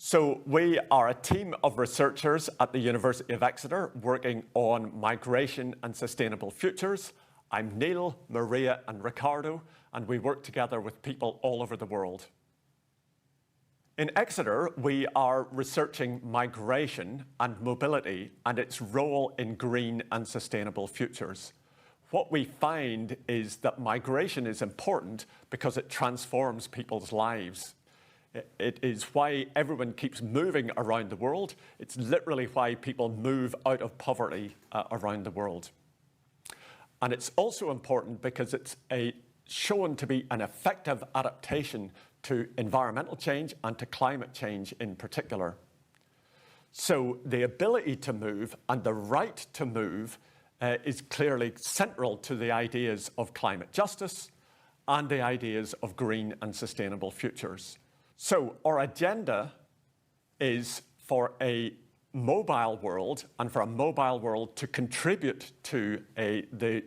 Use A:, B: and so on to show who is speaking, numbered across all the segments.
A: So we are a team of researchers at the University of Exeter working on migration and sustainable futures. I'm Neil, Maria and Ricardo, and we work together with people all over the world. In Exeter, we are researching migration and mobility and its role in green and sustainable futures. What we find is that migration is important because it transforms people's lives. It is why everyone keeps moving around the world. It's literally why people move out of poverty around the world. And it's also important because it's shown to be an effective adaptation to environmental change and to climate change in particular. So the ability to move and the right to move is clearly central to the ideas of climate justice and the ideas of green and sustainable futures. So our agenda is for a mobile world and for a mobile world to contribute to the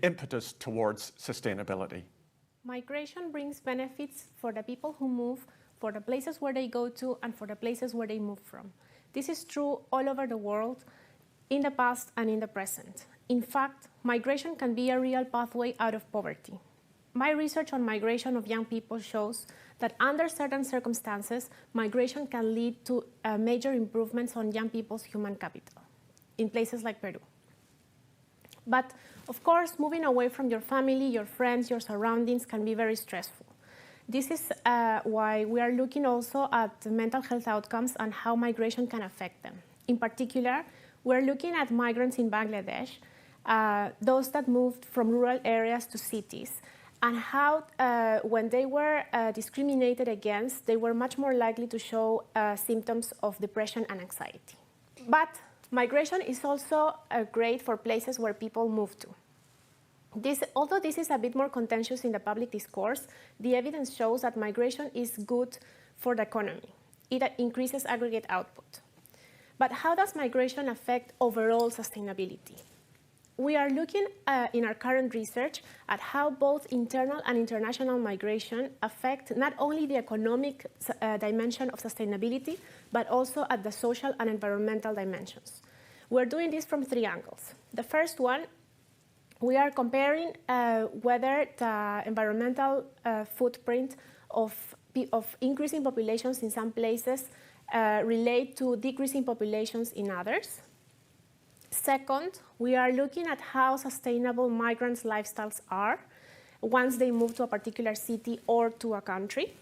A: impetus towards sustainability.
B: Migration brings benefits for the people who move, for the places where they go to, and for the places where they move from. This is true all over the world, in the past and in the present. In fact, migration can be a real pathway out of poverty. My research on migration of young people shows that under certain circumstances, migration can lead to major improvements on young people's human capital in places like Peru. But of course, moving away from your family, your friends, your surroundings can be very stressful. This is why we are looking also at mental health outcomes and how migration can affect them. In particular, we're looking at migrants in Bangladesh, those that moved from rural areas to cities, and how when they were discriminated against, they were much more likely to show symptoms of depression and anxiety. But migration is also great for places where people move to. Although this is a bit more contentious in the public discourse, the evidence shows that migration is good for the economy. It increases aggregate output. But how does migration affect overall sustainability? We are looking in our current research at how both internal and international migration affect not only the economic dimension of sustainability, but also at the social and environmental dimensions. We're doing this from three angles. The first one, we are comparing whether the environmental footprint of increasing populations in some places relate to decreasing populations in others. Second, we are looking at how sustainable migrants' lifestyles are once they move to a particular city or to a country,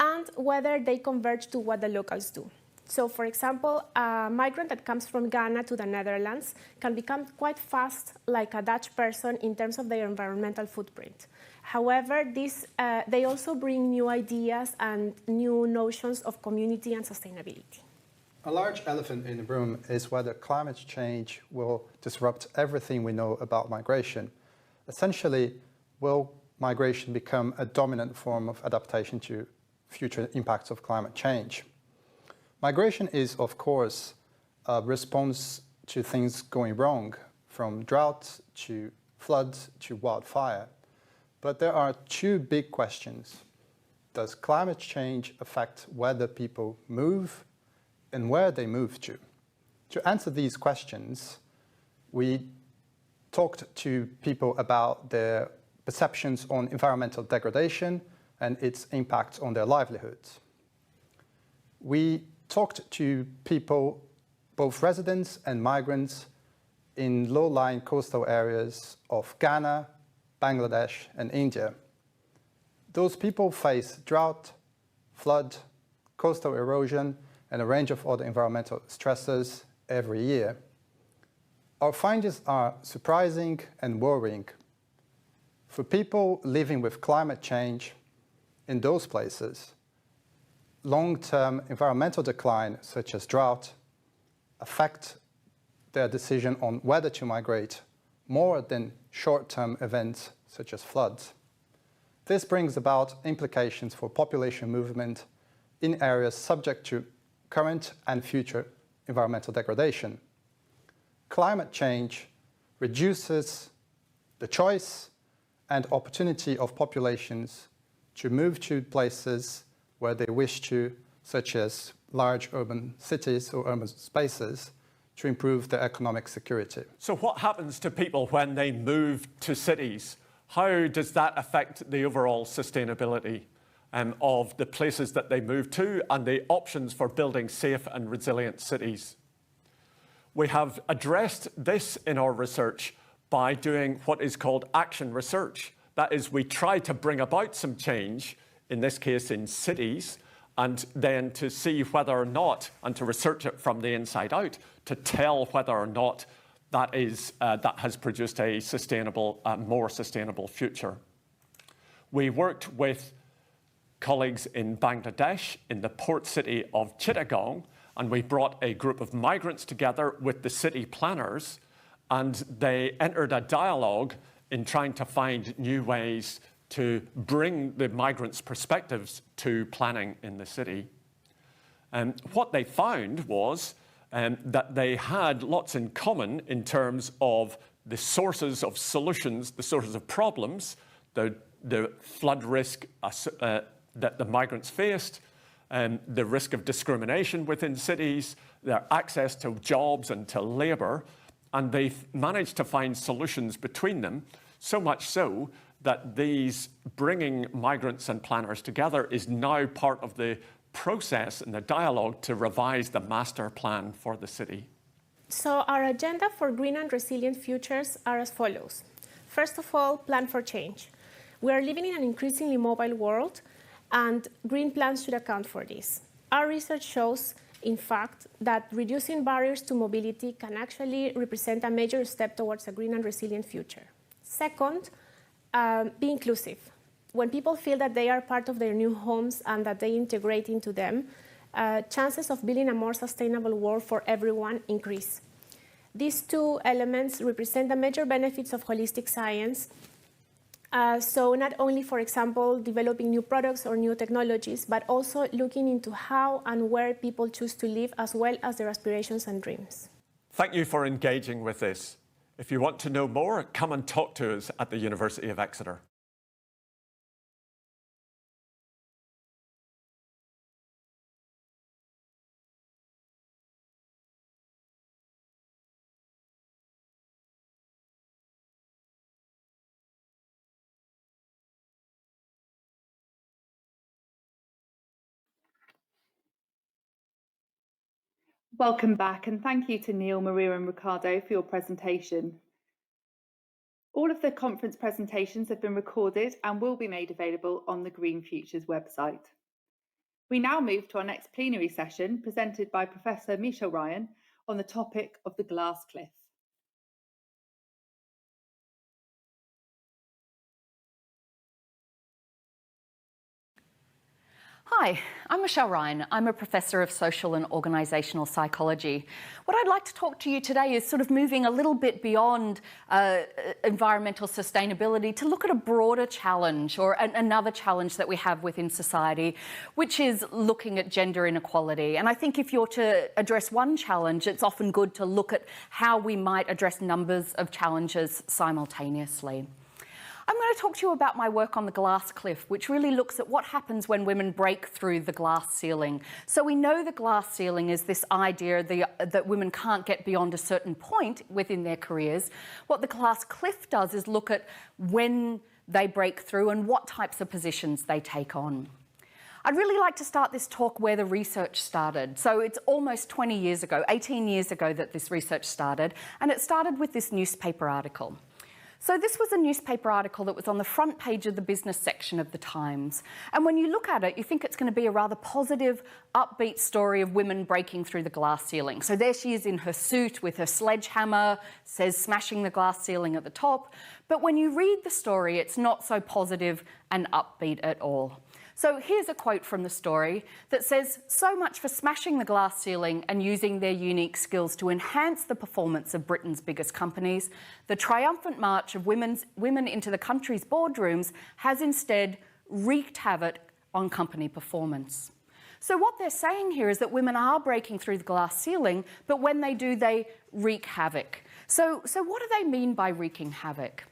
B: and whether they converge to what the locals do. So, for example, a migrant that comes from Ghana to the Netherlands can become quite fast like a Dutch person in terms of their environmental footprint. However, they also bring new ideas and new notions of community and sustainability.
C: A large elephant in the room is whether climate change will disrupt everything we know about migration. Essentially, will migration become a dominant form of adaptation to future impacts of climate change? Migration is, of course, a response to things going wrong, from drought to flood to wildfire. But there are two big questions. Does climate change affect whether people move and where they move to? To answer these questions, we talked to people about their perceptions on environmental degradation and its impact on their livelihoods. We talked to people, both residents and migrants, in low-lying coastal areas of Ghana, Bangladesh, and India. Those people face drought, flood, coastal erosion, and a range of other environmental stresses every year. Our findings are surprising and worrying. For people living with climate change in those places, long-term environmental decline, such as drought, affect their decision on whether to migrate more than short-term events such as floods. This brings about implications for population movement in areas subject to current and future environmental degradation. Climate change reduces the choice and opportunity of populations to move to places where they wish to such as large urban cities or urban spaces, to improve their economic security.
A: So what happens to people when they move to cities? How does that affect the overall sustainability of the places that they move to and the options for building safe and resilient cities? We have addressed this in our research by doing what is called action research. That is, we try to bring about some change, in this case in cities, and then to see whether or not, and to research it from the inside out, to tell whether or not that has produced a sustainable, more sustainable future. We worked with colleagues in Bangladesh, in the port city of Chittagong, and we brought a group of migrants together with the city planners, and they entered a dialogue in trying to find new ways to bring the migrants' perspectives to planning in the city. And what they found was that they had lots in common in terms of the sources of solutions, the sources of problems, the flood risk that the migrants faced, the risk of discrimination within cities, their access to jobs and to labour, and they've managed to find solutions between them, so much so that these bringing migrants and planners together is now part of the process and the dialogue to revise the master plan for the city.
B: So our agenda for green and resilient futures are as follows. First of all, plan for change. We are living in an increasingly mobile world, and green plans should account for this. Our research shows, in fact, that reducing barriers to mobility can actually represent a major step towards a green and resilient future. Second, be inclusive. When people feel that they are part of their new homes and that they integrate into them, chances of building a more sustainable world for everyone increase. These two elements represent the major benefits of holistic science. So not only, for example, developing new products or new technologies, but also looking into how and where people choose to live, as well as their aspirations and dreams.
A: Thank you for engaging with this. If you want to know more, come and talk to us at the University of Exeter.
D: Welcome back, and thank you to Neil, Maria and Ricardo for your presentation. All of the conference presentations have been recorded and will be made available on the Green Futures website. We now move to our next plenary session presented by Professor Michelle Ryan on the topic of the glass cliff.
E: Hi, I'm Michelle Ryan. I'm a professor of social and organisational psychology. What I'd like to talk to you today is sort of moving a little bit beyond environmental sustainability to look at a broader challenge, or another challenge that we have within society, which is looking at gender inequality. And I think if you're to address one challenge, it's often good to look at how we might address numbers of challenges simultaneously. I'm going to talk to you about my work on the glass cliff, which really looks at what happens when women break through the glass ceiling. So we know the glass ceiling is this idea that women can't get beyond a certain point within their careers. What the glass cliff does is look at when they break through and what types of positions they take on. I'd really like to start this talk where the research started. So it's almost 20 years ago, 18 years ago that this research started, and it started with this newspaper article. So this was a newspaper article that was on the front page of the business section of the Times. And when you look at it, you think it's going to be a rather positive, upbeat story of women breaking through the glass ceiling. So there she is in her suit with her sledgehammer, says smashing the glass ceiling at the top. But when you read the story, it's not so positive and upbeat at all. So here's a quote from the story that says, "So much for smashing the glass ceiling and using their unique skills to enhance the performance of Britain's biggest companies. The triumphant march of women into the country's boardrooms has instead wreaked havoc on company performance." So what they're saying here is that women are breaking through the glass ceiling, but when they do, they wreak havoc. So what do they mean by wreaking havoc?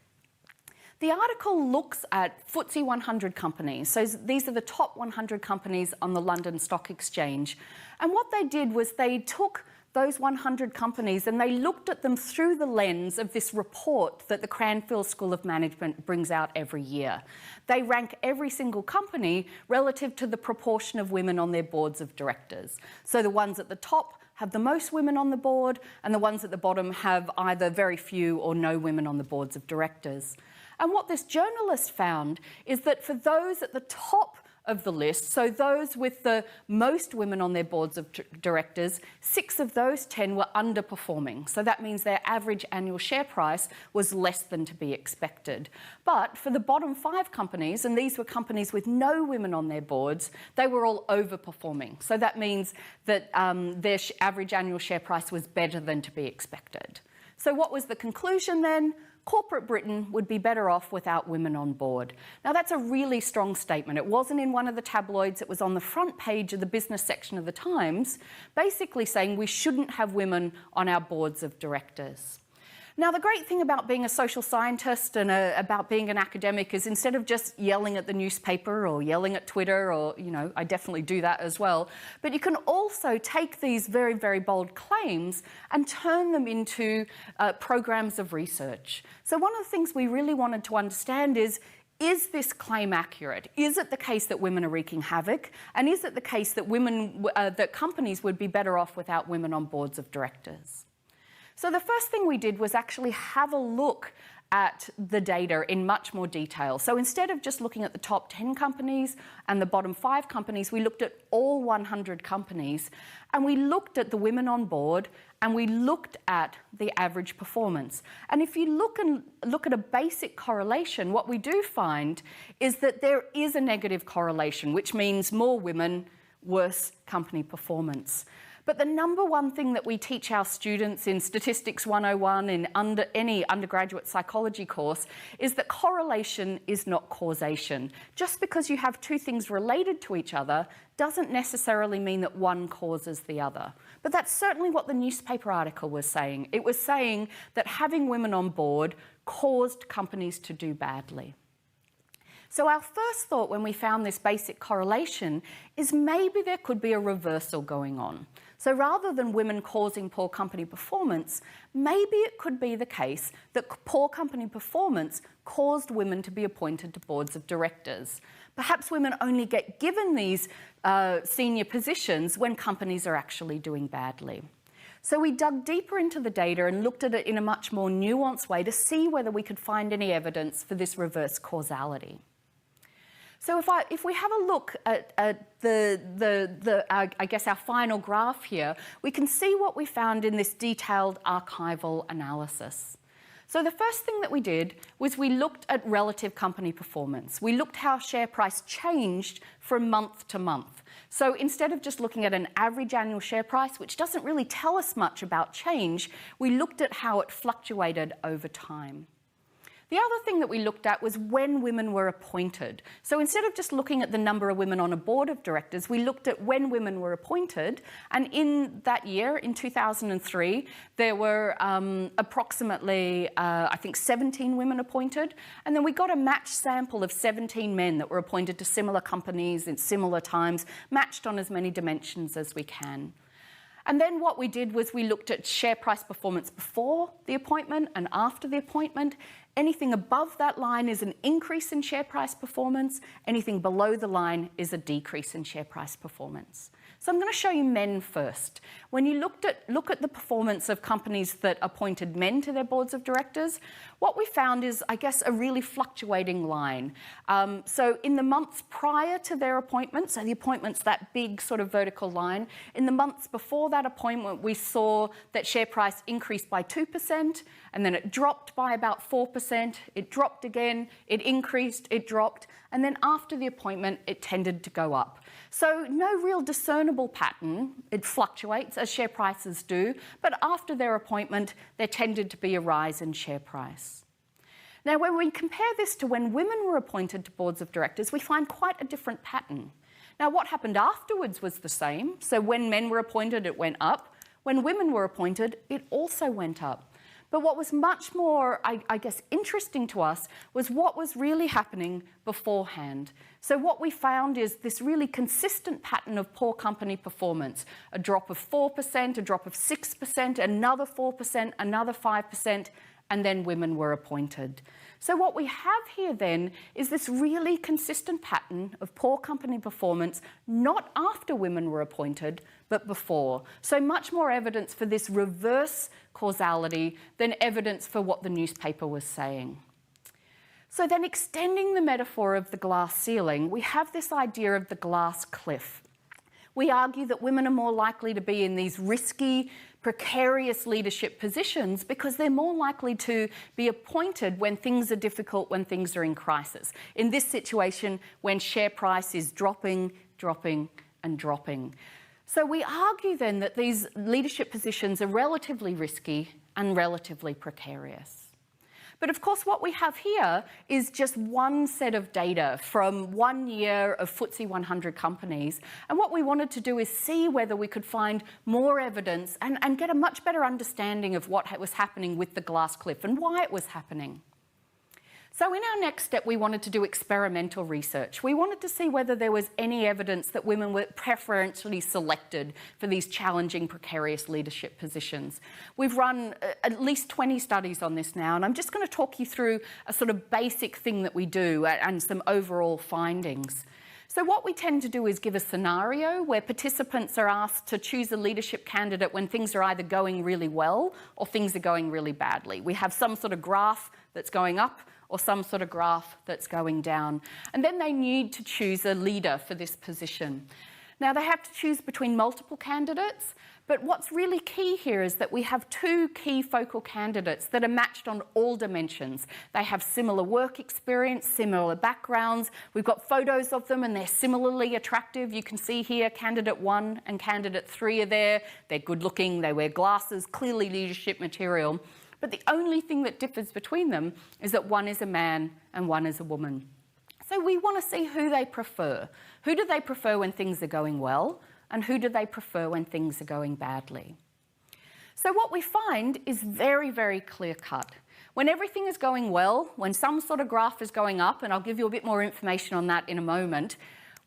E: The article looks at FTSE 100 companies. So these are the top 100 companies on the London Stock Exchange. And what they did was they took those 100 companies and they looked at them through the lens of this report that the Cranfield School of Management brings out every year. They rank every single company relative to the proportion of women on their boards of directors. So the ones at the top have the most women on the board, and the ones at the bottom have either very few or no women on the boards of directors. And what this journalist found is that for those at the top of the list, so those with the most women on their boards of directors, 6 of those 10 were underperforming. So that means their average annual share price was less than to be expected. But for the bottom 5 companies, and these were companies with no women on their boards, they were all overperforming. So that means that their average annual share price was better than to be expected. So what was the conclusion then? Corporate Britain would be better off without women on board. Now, that's a really strong statement. It wasn't in one of the tabloids. It was on the front page of the business section of the Times, basically saying we shouldn't have women on our boards of directors. Now, the great thing about being a social scientist and about being an academic is instead of just yelling at the newspaper or yelling at Twitter, or, you know, I definitely do that as well, but you can also take these very, very bold claims and turn them into programs of research. So one of the things we really wanted to understand is this claim accurate? Is it the case that women are wreaking havoc? And is it the case that that companies would be better off without women on boards of directors? So the first thing we did was actually have a look at the data in much more detail. So instead of just looking at the top 10 companies and the bottom 5 companies, we looked at all 100 companies, and we looked at the women on board, and we looked at the average performance. And if you look at a basic correlation, what we do find is that there is a negative correlation, which means more women, worse company performance. But the number one thing that we teach our students in Statistics 101, in any undergraduate psychology course, is that correlation is not causation. Just because you have 2 things related to each other doesn't necessarily mean that one causes the other. But that's certainly what the newspaper article was saying. It was saying that having women on board caused companies to do badly. So our first thought when we found this basic correlation is maybe there could be a reversal going on. So rather than women causing poor company performance, maybe it could be the case that poor company performance caused women to be appointed to boards of directors. Perhaps women only get given these senior positions when companies are actually doing badly. So we dug deeper into the data and looked at it in a much more nuanced way to see whether we could find any evidence for this reverse causality. So if we have a look at I guess our final graph here, we can see what we found in this detailed archival analysis. So the first thing that we did was we looked at relative company performance. We looked how share price changed from month to month. So instead of just looking at an average annual share price, which doesn't really tell us much about change, we looked at how it fluctuated over time. The other thing that we looked at was when women were appointed. So instead of just looking at the number of women on a board of directors, we looked at when women were appointed. And in that year, in 2003, there were approximately, I think, 17 women appointed. And then we got a matched sample of 17 men that were appointed to similar companies in similar times, matched on as many dimensions as we can. And then what we did was we looked at share price performance before the appointment and after the appointment. Anything above that line is an increase in share price performance. Anything below the line is a decrease in share price performance. So I'm going to show you men first. When you look at the performance of companies that appointed men to their boards of directors, what we found is, I guess, a really fluctuating line. So in the months prior to their appointment, so the appointment's that big sort of vertical line, in the months before that appointment, we saw that share price increased by 2%, and then it dropped by about 4%, it dropped again, it increased, it dropped, and then after the appointment, it tended to go up. So no real discernible pattern. It fluctuates as share prices do, but after their appointment, there tended to be a rise in share price. Now, when we compare this to when women were appointed to boards of directors, we find quite a different pattern. Now, what happened afterwards was the same. So when men were appointed, it went up. When women were appointed, it also went up. But what was much more, I guess, interesting to us was what was really happening beforehand. So what we found is this really consistent pattern of poor company performance. A drop of 4%, a drop of 6%, another 4%, another 5%, and then women were appointed. So what we have here then is this really consistent pattern of poor company performance, not after women were appointed, but before. So much more evidence for this reverse causality than evidence for what the newspaper was saying. So then, extending the metaphor of the glass ceiling, we have this idea of the glass cliff. We argue that women are more likely to be in these risky, precarious leadership positions because they're more likely to be appointed when things are difficult, when things are in crisis. In this situation, when share price is dropping, dropping, and dropping. So we argue then that these leadership positions are relatively risky and relatively precarious. But of course, what we have here is just one set of data from 1 year of FTSE 100 companies. And what we wanted to do is see whether we could find more evidence and get a much better understanding of what was happening with the glass cliff and why it was happening. So in our next step, we wanted to do experimental research. We wanted to see whether there was any evidence that women were preferentially selected for these challenging, precarious leadership positions. We've run at least 20 studies on this now, and I'm just going to talk you through a sort of basic thing that we do and some overall findings. So what we tend to do is give a scenario where participants are asked to choose a leadership candidate when things are either going really well or things are going really badly. We have some sort of graph that's going up or some sort of graph that's going down. And then they need to choose a leader for this position. Now, they have to choose between multiple candidates, but what's really key here is that we have two key focal candidates that are matched on all dimensions. They have similar work experience, similar backgrounds. We've got photos of them and they're similarly attractive. You can see here candidate 1 and candidate 3 are there. They're good looking, they wear glasses, clearly leadership material. But the only thing that differs between them is that one is a man and one is a woman. So we want to see who they prefer. Who do they prefer when things are going well, and who do they prefer when things are going badly? So what we find is very, very clear-cut. When everything is going well, when some sort of graph is going up, and I'll give you a bit more information on that in a moment,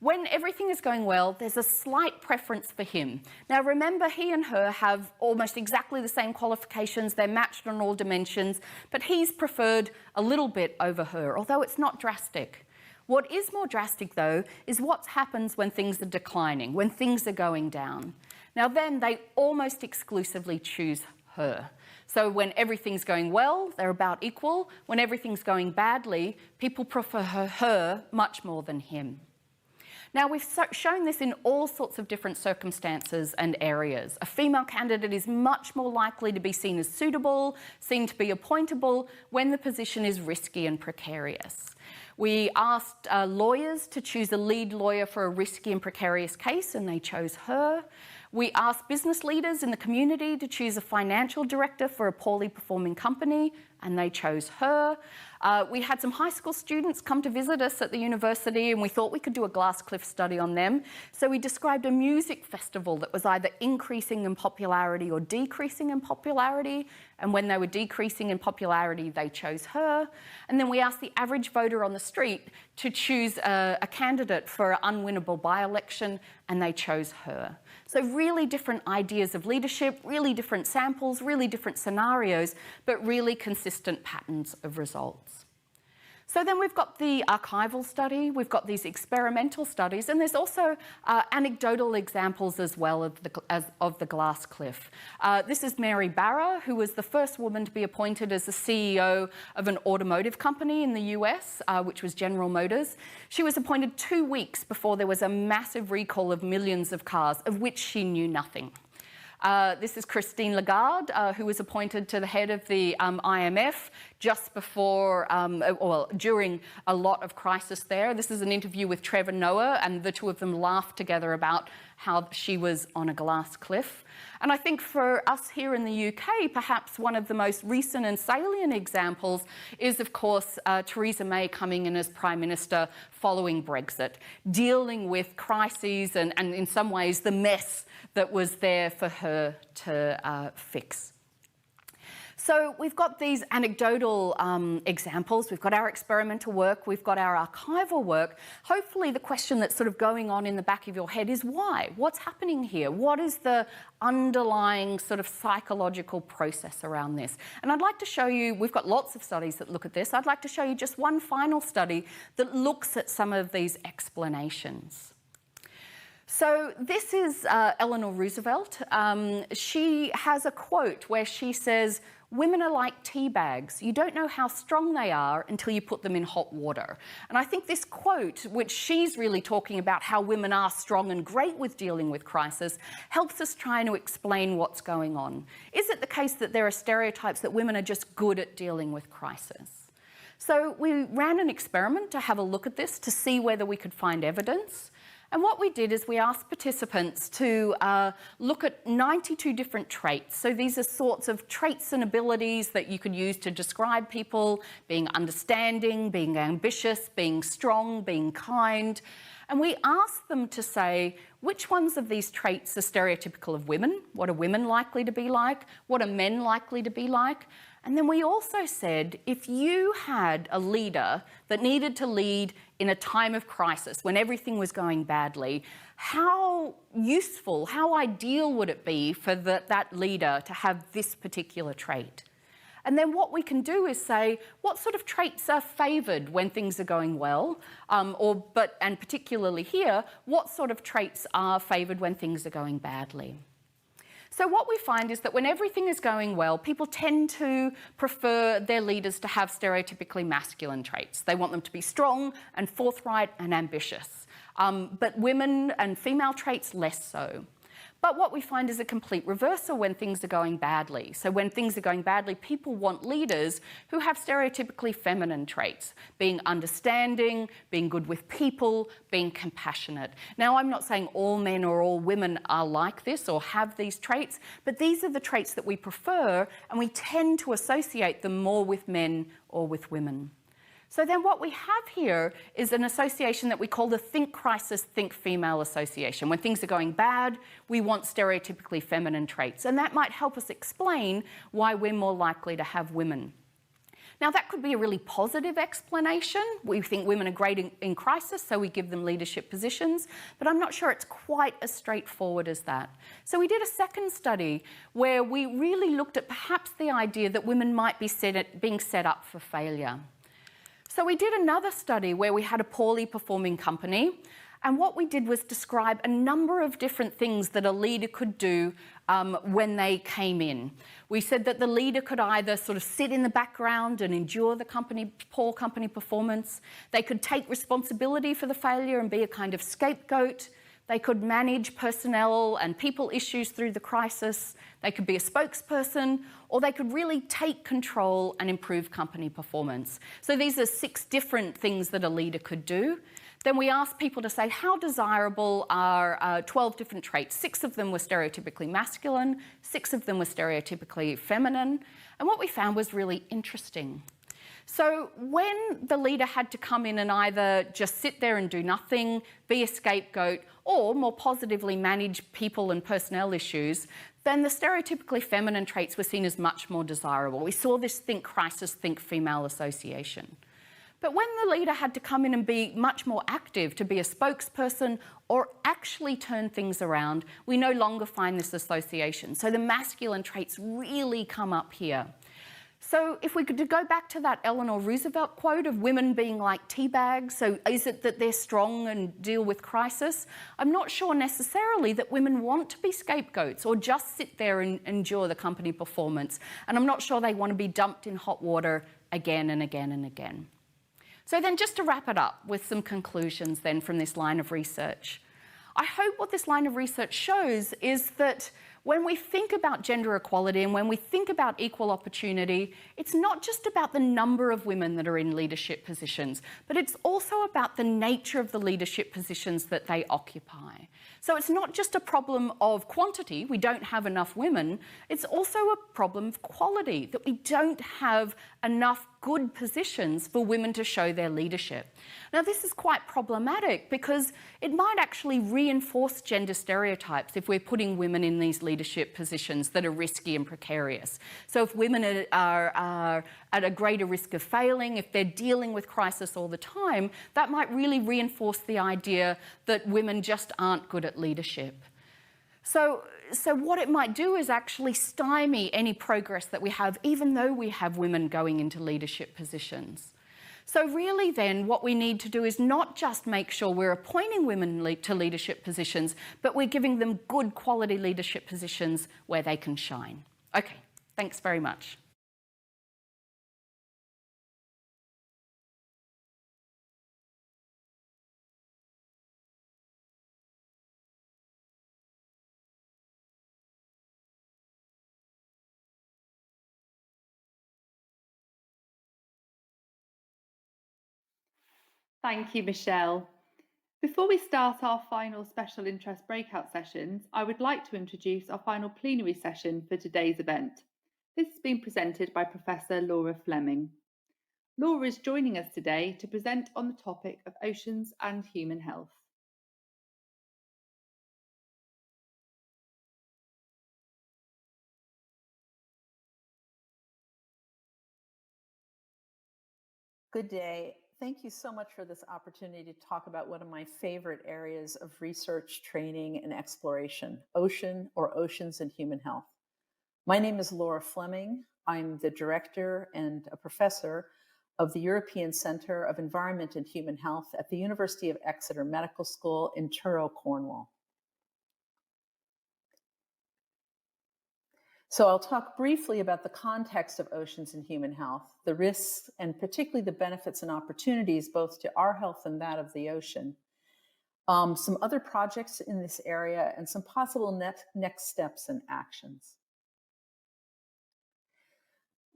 E: when everything is going well, there's a slight preference for him. Now remember, he and her have almost exactly the same qualifications, they're matched on all dimensions, but he's preferred a little bit over her, although it's not drastic. What is more drastic though, is what happens when things are declining, when things are going down. Now then, they almost exclusively choose her. So when everything's going well, they're about equal. When everything's going badly, people prefer her much more than him. Now, we've shown this in all sorts of different circumstances and areas. A female candidate is much more likely to be seen as suitable, seen to be appointable, when the position is risky and precarious. We asked lawyers to choose a lead lawyer for a risky and precarious case, and they chose her. We asked business leaders in the community to choose a financial director for a poorly performing company, and they chose her. We had some high school students come to visit us at the university, and we thought we could do a glass cliff study on them. So we described a music festival that was either increasing in popularity or decreasing in popularity. And when they were decreasing in popularity, they chose her. And then we asked the average voter on the street to choose a candidate for an unwinnable by-election, and they chose her. So really different ideas of leadership, really different samples, really different scenarios, but really consistent patterns of results. So then we've got the archival study, we've got these experimental studies, and there's also anecdotal examples as well of the glass cliff. This is Mary Barra, who was the first woman to be appointed as the CEO of an automotive company in the US, which was General Motors. She was appointed 2 weeks before there was a massive recall of millions of cars, of which she knew nothing. This is Christine Lagarde, who was appointed to the head of the IMF just before, during a lot of crisis there. This is an interview with Trevor Noah, and the two of them laughed together about how she was on a glass cliff. And I think for us here in the UK, perhaps one of the most recent and salient examples is, of course, Theresa May coming in as Prime Minister following Brexit, dealing with crises and in some ways the mess that was there for her to fix. So we've got these anecdotal examples, we've got our experimental work, we've got our archival work. Hopefully the question that's sort of going on in the back of your head is why? What's happening here? What is the underlying sort of psychological process around this? And I'd like to show you, we've got lots of studies that look at this, I'd like to show you just one final study that looks at some of these explanations. So this is Eleanor Roosevelt. She has a quote where she says, "Women are like tea bags. You don't know how strong they are until you put them in hot water." And I think this quote, which she's really talking about how women are strong and great with dealing with crisis, helps us trying to explain what's going on. Is it the case that there are stereotypes that women are just good at dealing with crisis? So we ran an experiment to have a look at this to see whether we could find evidence. And what we did is we asked participants to look at 92 different traits. So these are sorts of traits and abilities that you could use to describe people: being understanding, being ambitious, being strong, being kind. And we asked them to say, which ones of these traits are stereotypical of women? What are women likely to be like? What are men likely to be like? And then we also said, if you had a leader that needed to lead in a time of crisis, when everything was going badly, how useful, how ideal would it be for that leader to have this particular trait? And then what we can do is say, what sort of traits are favoured when things are going well? And particularly here, what sort of traits are favoured when things are going badly? So what we find is that when everything is going well, people tend to prefer their leaders to have stereotypically masculine traits. They want them to be strong and forthright and ambitious. But women and female traits, less so. But what we find is a complete reversal when things are going badly. So when things are going badly, people want leaders who have stereotypically feminine traits: being understanding, being good with people, being compassionate. Now, I'm not saying all men or all women are like this or have these traits, but these are the traits that we prefer, and we tend to associate them more with men or with women. So then what we have here is an association that we call the Think Crisis, Think Female association. When things are going bad, we want stereotypically feminine traits, and that might help us explain why we're more likely to have women. Now, that could be a really positive explanation. We think women are great in crisis, so we give them leadership positions, but I'm not sure it's quite as straightforward as that. So we did a second study where we really looked at perhaps the idea that women might be being set up for failure. So we did another study where we had a poorly performing company, and what we did was describe a number of different things that a leader could do when they came in. We said that the leader could either sort of sit in the background and endure the poor company performance. They could take responsibility for the failure and be a kind of scapegoat. They could manage personnel and people issues through the crisis. They could be a spokesperson, or they could really take control and improve company performance. So these are 6 different things that a leader could do. Then we asked people to say, how desirable are 12 different traits? 6 of them were stereotypically masculine, 6 of them were stereotypically feminine. And what we found was really interesting. So when the leader had to come in and either just sit there and do nothing, be a scapegoat, or more positively manage people and personnel issues, then the stereotypically feminine traits were seen as much more desirable. We saw this Think Crisis, Think Female association. But when the leader had to come in and be much more active, to be a spokesperson or actually turn things around, we no longer find this association. So the masculine traits really come up here. So if we could go back to that Eleanor Roosevelt quote of women being like tea bags, so is it that they're strong and deal with crisis? I'm not sure necessarily that women want to be scapegoats or just sit there and endure the company performance. And I'm not sure they want to be dumped in hot water again and again and again. So then just to wrap it up with some conclusions then from this line of research. I hope what this line of research shows is that when we think about gender equality and when we think about equal opportunity, it's not just about the number of women that are in leadership positions, but it's also about the nature of the leadership positions that they occupy. So it's not just a problem of quantity, we don't have enough women, it's also a problem of quality, that we don't have enough good positions for women to show their leadership. Now, this is quite problematic because it might actually reinforce gender stereotypes if we're putting women in these leadership leadership positions that are risky and precarious. So if women are at a greater risk of failing, if they're dealing with crisis all the time, that might really reinforce the idea that women just aren't good at leadership. So what it might do is actually stymie any progress that we have, even though we have women going into leadership positions. So really then what we need to do is not just make sure we're appointing women to leadership positions, but we're giving them good quality leadership positions where they can shine. Okay, thanks very much.
D: Thank you, Michelle. Before we start our final special interest breakout sessions, I would like to introduce our final plenary session for today's event. This has been presented by Professor Laura Fleming. Laura is joining us today to present on the topic of oceans and human health.
F: Good day. Thank you so much for this opportunity to talk about one of my favorite areas of research, training, and exploration, ocean or oceans and human health. My name is Laura Fleming. I'm the director and a professor of the European Centre of Environment and Human Health at the University of Exeter Medical School in Truro, Cornwall. So I'll talk briefly about the context of oceans and human health, the risks, and particularly the benefits and opportunities both to our health and that of the ocean. Some other projects in this area and some possible next steps and actions.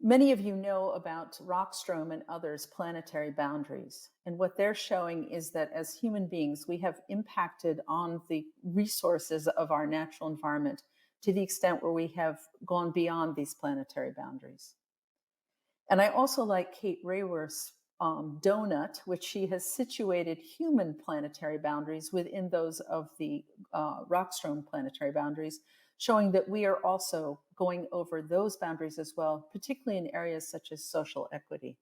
F: Many of you know about Rockstrom and others' planetary boundaries. And what they're showing is that as human beings, we have impacted on the resources of our natural environment to the extent where we have gone beyond these planetary boundaries. And I also like Kate Raworth's donut, which she has situated human planetary boundaries within those of the Rockstrom planetary boundaries, showing that we are also going over those boundaries as well, particularly in areas such as social equity.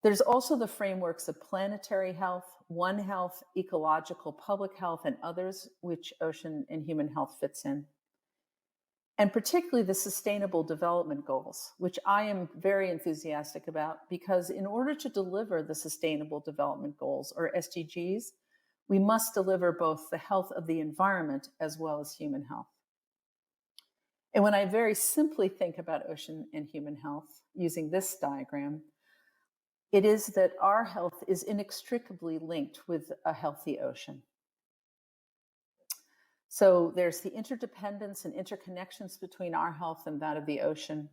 F: There's also the frameworks of planetary health, One Health, ecological, public health, and others, which ocean and human health fits in. And particularly the Sustainable Development Goals, which I am very enthusiastic about, because in order to deliver the Sustainable Development Goals, or SDGs, we must deliver both the health of the environment as well as human health. And when I very simply think about ocean and human health, using this diagram, it is that our health is inextricably linked with a healthy ocean. So there's the interdependence and interconnections between our health and that of the ocean.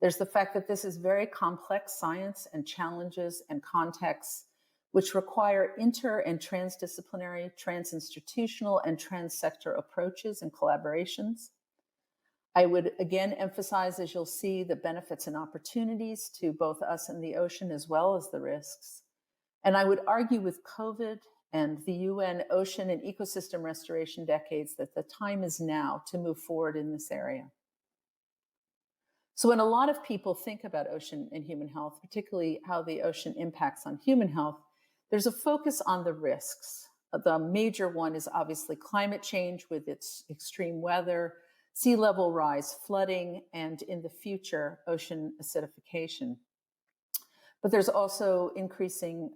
F: There's the fact that this is very complex science and challenges and contexts which require inter and transdisciplinary, transinstitutional, and transsector approaches and collaborations. I would again emphasize, as you'll see, the benefits and opportunities to both us and the ocean, as well as the risks. And I would argue with COVID and the UN Ocean and Ecosystem Restoration Decades that the time is now to move forward in this area. So when a lot of people think about ocean and human health, particularly how the ocean impacts on human health, there's a focus on the risks. The major one is obviously climate change with its extreme weather, sea level rise, flooding, and in the future, ocean acidification. But there's also increasing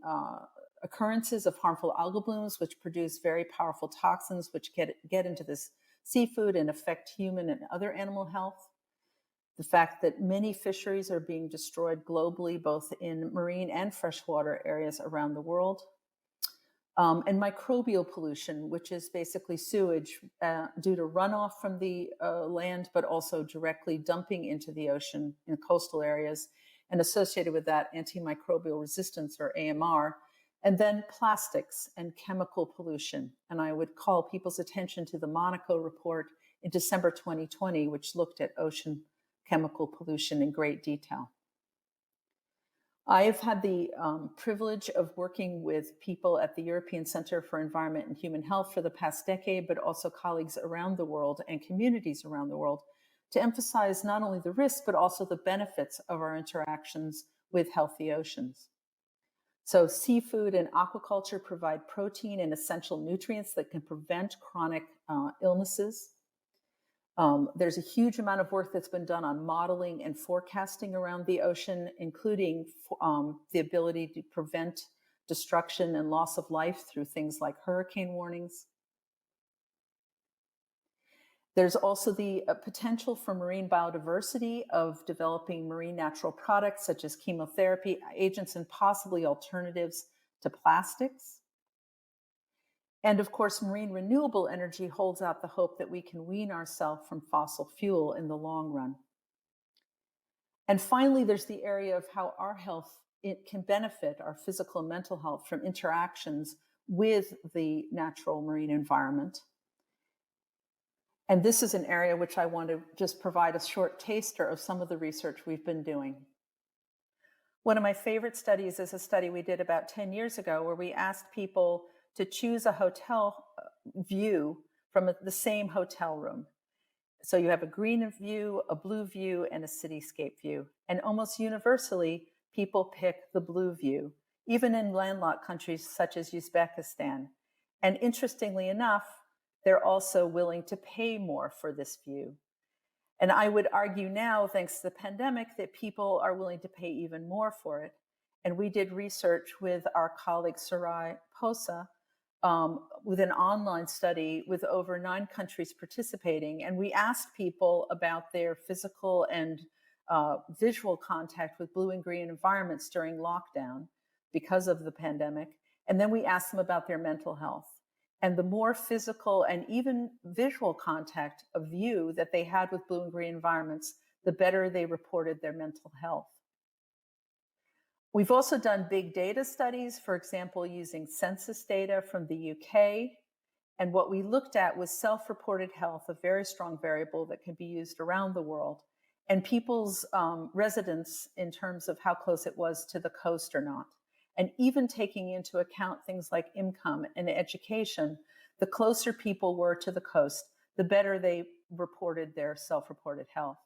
F: occurrences of harmful algal blooms, which produce very powerful toxins, which get into this seafood and affect human and other animal health. The fact that many fisheries are being destroyed globally, both in marine and freshwater areas around the world. And microbial pollution, which is basically sewage due to runoff from the land, but also directly dumping into the ocean in coastal areas, and associated with that antimicrobial resistance, or AMR, and then plastics and chemical pollution. And I would call people's attention to the Monaco report in December 2020, which looked at ocean chemical pollution in great detail. I've had the privilege of working with people at the European Center for Environment and Human Health for the past decade, but also colleagues around the world and communities around the world to emphasize not only the risks, but also the benefits of our interactions with healthy oceans. So seafood and aquaculture provide protein and essential nutrients that can prevent chronic illnesses. There's a huge amount of work that's been done on modeling and forecasting around the ocean, including the ability to prevent destruction and loss of life through things like hurricane warnings. There's also the potential for marine biodiversity of developing marine natural products such as chemotherapy agents and possibly alternatives to plastics. And of course, marine renewable energy holds out the hope that we can wean ourselves from fossil fuel in the long run. And finally, there's the area of how our health can benefit, our physical and mental health, from interactions with the natural marine environment. And this is an area which I want to just provide a short taster of some of the research we've been doing. One of my favorite studies is a study we did about 10 years ago where we asked people to choose a hotel view from the same hotel room. So you have a green view, a blue view, and a cityscape view. And almost universally, people pick the blue view, even in landlocked countries such as Uzbekistan. And interestingly enough, they're also willing to pay more for this view. And I would argue now, thanks to the pandemic, that people are willing to pay even more for it. And we did research with our colleague Sarai Posa with an online study with over 9 countries participating. And we asked people about their physical and visual contact with blue and green environments during lockdown because of the pandemic. And then we asked them about their mental health. And the more physical and even visual contact of view that they had with blue and green environments, the better they reported their mental health. We've also done big data studies, for example, using census data from the UK. And what we looked at was self-reported health, a very strong variable that can be used around the world, and people's residence in terms of how close it was to the coast or not. And even taking into account things like income and education, the closer people were to the coast, the better they reported their self-reported health.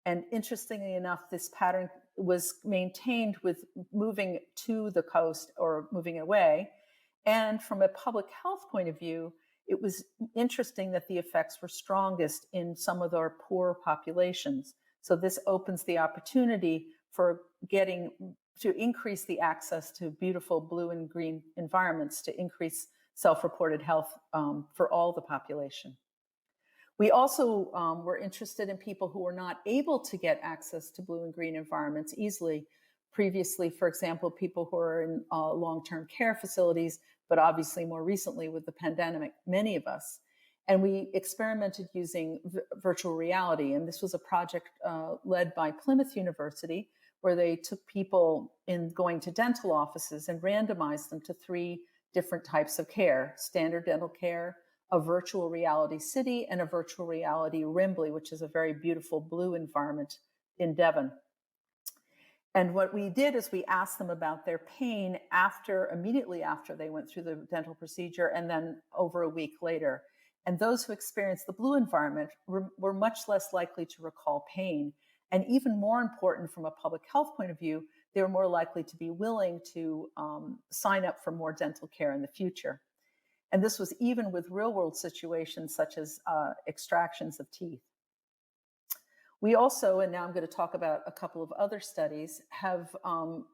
F: And interestingly enough, this pattern was maintained with moving to the coast or moving away. And from a public health point of view, it was interesting that the effects were strongest in some of our poor populations. So this opens the opportunity for to increase the access to beautiful blue and green environments, to increase self-reported health for all the population. We also were interested in people who were not able to get access to blue and green environments easily. Previously, for example, people who are in long-term care facilities, but obviously more recently with the pandemic, many of us. And we experimented using virtual reality. And this was a project led by Plymouth University, where they took people in going to dental offices and randomized them to 3 different types of care: standard dental care, a virtual reality city, and a virtual reality Rimbley, which is a very beautiful blue environment in Devon. And what we did is we asked them about their pain immediately after they went through the dental procedure, and then over a week later. And those who experienced the blue environment were much less likely to recall pain. And even more important from a public health point of view, they were more likely to be willing to sign up for more dental care in the future. And this was even with real-world situations such as extractions of teeth. We also, and now I'm going to talk about a couple of other studies, have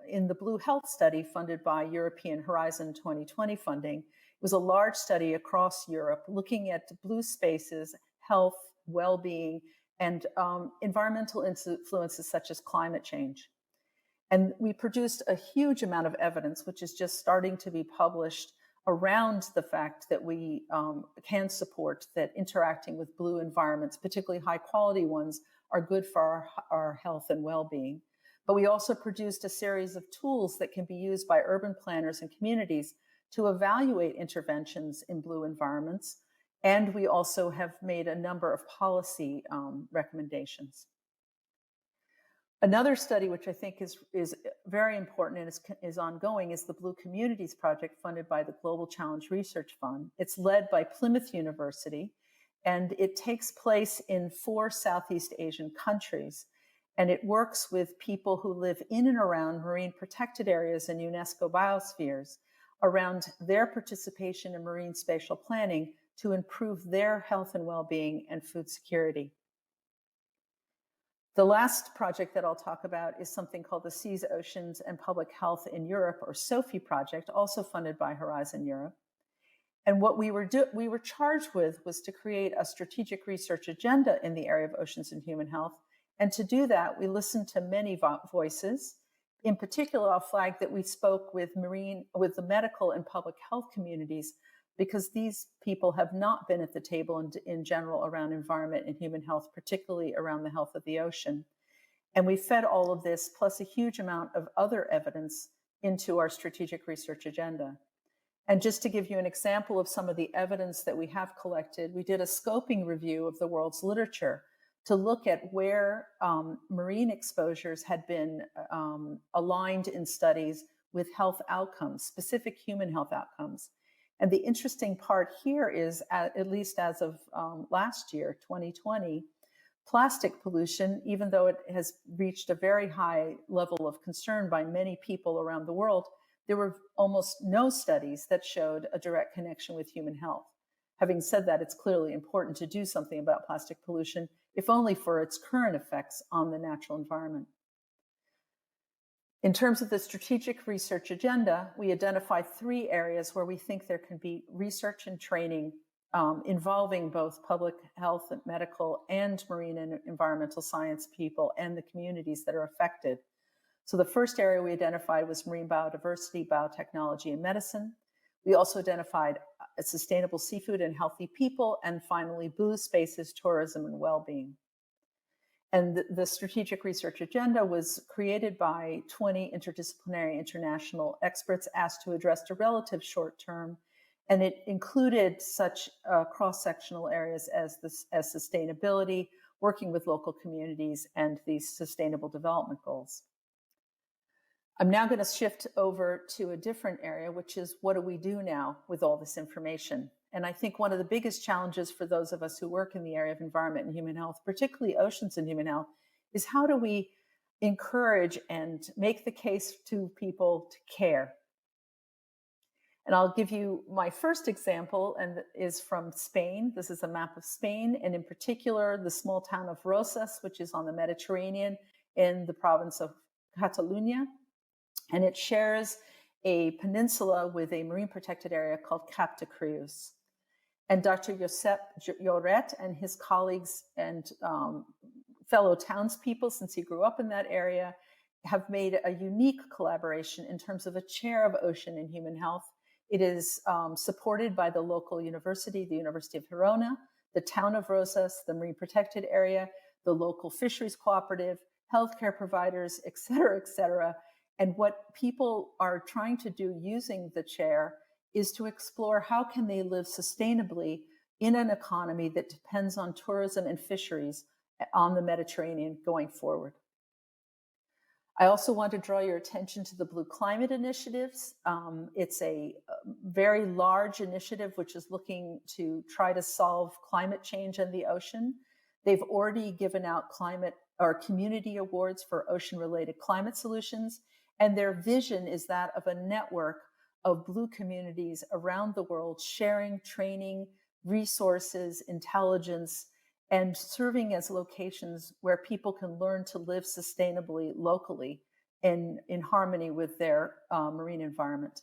F: in the Blue Health Study funded by European Horizon 2020 funding, it was a large study across Europe looking at blue spaces, health, well-being, and environmental influences such as climate change. And we produced a huge amount of evidence, which is just starting to be published, around the fact that we can support that interacting with blue environments, particularly high quality ones, are good for our health and well-being. But we also produced a series of tools that can be used by urban planners and communities to evaluate interventions in blue environments. And we also have made a number of policy recommendations. Another study, which I think is very important and is ongoing, is the Blue Communities Project funded by the Global Challenge Research Fund. It's led by Plymouth University, and it takes place in 4 Southeast Asian countries. And it works with people who live in and around marine protected areas and UNESCO biospheres around their participation in marine spatial planning to improve their health and well-being and food security. The last project that I'll talk about is something called the Seas, Oceans, and Public Health in Europe, or SOPHI project, also funded by Horizon Europe. And what we were charged with was to create a strategic research agenda in the area of oceans and human health. And to do that, we listened to many voices. In particular, I'll flag that we spoke with the medical and public health communities, because these people have not been at the table in general around environment and human health, particularly around the health of the ocean. And we fed all of this, plus a huge amount of other evidence, into our strategic research agenda. And just to give you an example of some of the evidence that we have collected, we did a scoping review of the world's literature to look at where marine exposures had been aligned in studies with health outcomes, specific human health outcomes. And the interesting part here is, at least as of last year, 2020, plastic pollution, even though it has reached a very high level of concern by many people around the world, there were almost no studies that showed a direct connection with human health. Having said that, it's clearly important to do something about plastic pollution, if only for its current effects on the natural environment. In terms of the strategic research agenda, we identify 3 areas where we think there can be research and training involving both public health, medical, and marine and environmental science people and the communities that are affected. So the first area we identified was marine biodiversity, biotechnology, and medicine. We also identified sustainable seafood and healthy people, and finally, blue spaces, tourism, and well-being. And the strategic research agenda was created by 20 interdisciplinary international experts asked to address the relative short term, and it included such cross-sectional areas as sustainability, working with local communities, and these sustainable development goals. I'm now going to shift over to a different area, which is what do we do now with all this information? And I think one of the biggest challenges for those of us who work in the area of environment and human health, particularly oceans and human health, is how do we encourage and make the case to people to care? And I'll give you my first example, and is from Spain. This is a map of Spain, and in particular, the small town of Rosas, which is on the Mediterranean in the province of Catalonia. And it shares a peninsula with a marine protected area called Cap de Creus. And Dr. Josep Lloret and his colleagues and fellow townspeople, since he grew up in that area, have made a unique collaboration in terms of a chair of ocean and human health. It is supported by the local university, the University of Girona, the town of Rosas, the marine protected area, the local fisheries cooperative, healthcare providers, et cetera, et cetera. And what people are trying to do using the chair is to explore how can they live sustainably in an economy that depends on tourism and fisheries on the Mediterranean going forward. I also want to draw your attention to the Blue Climate Initiatives. It's a very large initiative which is looking to try to solve climate change in the ocean. They've already given out climate or community awards for ocean-related climate solutions, and their vision is that of a network of blue communities around the world sharing training, resources, intelligence, and serving as locations where people can learn to live sustainably locally in harmony with their marine environment.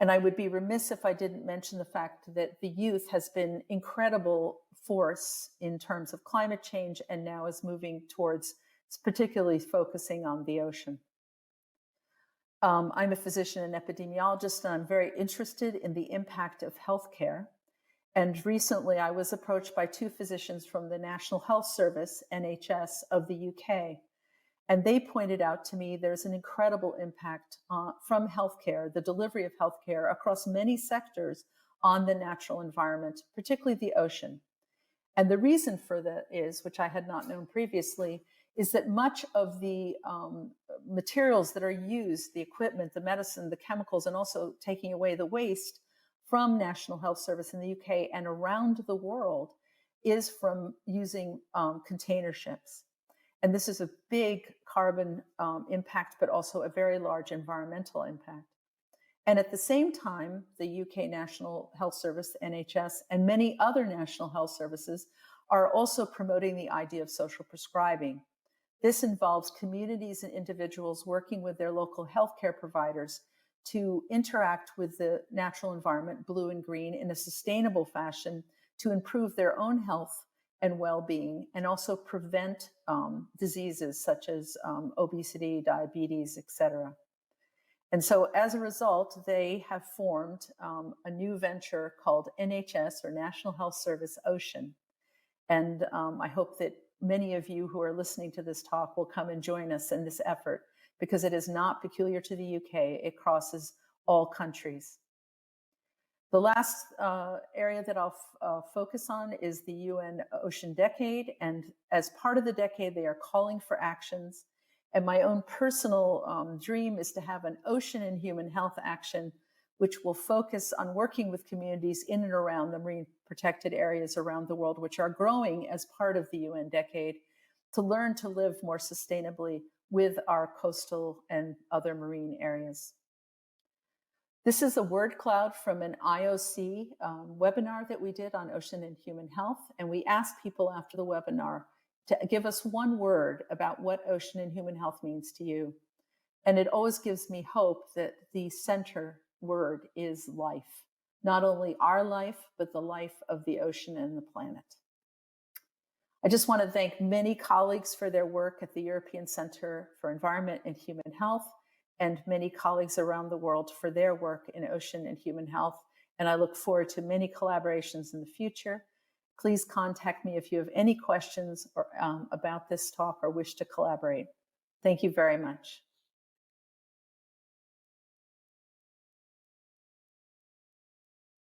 F: And I would be remiss if I didn't mention the fact that the youth has been incredible force in terms of climate change and now is moving towards particularly focusing on the ocean. I'm a physician and epidemiologist, and I'm very interested in the impact of healthcare. And recently I was approached by 2 physicians from the National Health Service, NHS, of the UK. And they pointed out to me there's an incredible impact from healthcare, the delivery of healthcare across many sectors on the natural environment, particularly the ocean. And the reason for that is, which I had not known previously, is that much of the materials that are used, the equipment, the medicine, the chemicals, and also taking away the waste from National Health Service in the UK and around the world is from using container ships. And this is a big carbon impact, but also a very large environmental impact. And at the same time, the UK National Health Service, NHS, and many other national health services are also promoting the idea of social prescribing. This involves communities and individuals working with their local healthcare providers to interact with the natural environment, blue and green, in a sustainable fashion to improve their own health and well-being, and also prevent diseases such as obesity, diabetes, etc. And so as a result, they have formed a new venture called NHS, or National Health Service Ocean. And I hope that many of you who are listening to this talk will come and join us in this effort, because it is not peculiar to the UK. It crosses all countries. The last area that I'll focus on is the UN Ocean Decade. And as part of the decade, they are calling for actions. And my own personal dream is to have an ocean and human health action, which will focus on working with communities in and around the marine protected areas around the world, which are growing as part of the UN Decade, to learn to live more sustainably with our coastal and other marine areas. This is a word cloud from an IOC webinar that we did on ocean and human health. And we asked people after the webinar to give us one word about what ocean and human health means to you. And it always gives me hope that the center word is life, not only our life, but the life of the ocean and the planet. I just want to thank many colleagues for their work at the European Center for Environment and Human Health, and many colleagues around the world for their work in ocean and human health. And I look forward to many collaborations in the future. Please contact me if you have any questions or, about this talk or wish to collaborate. Thank you very much.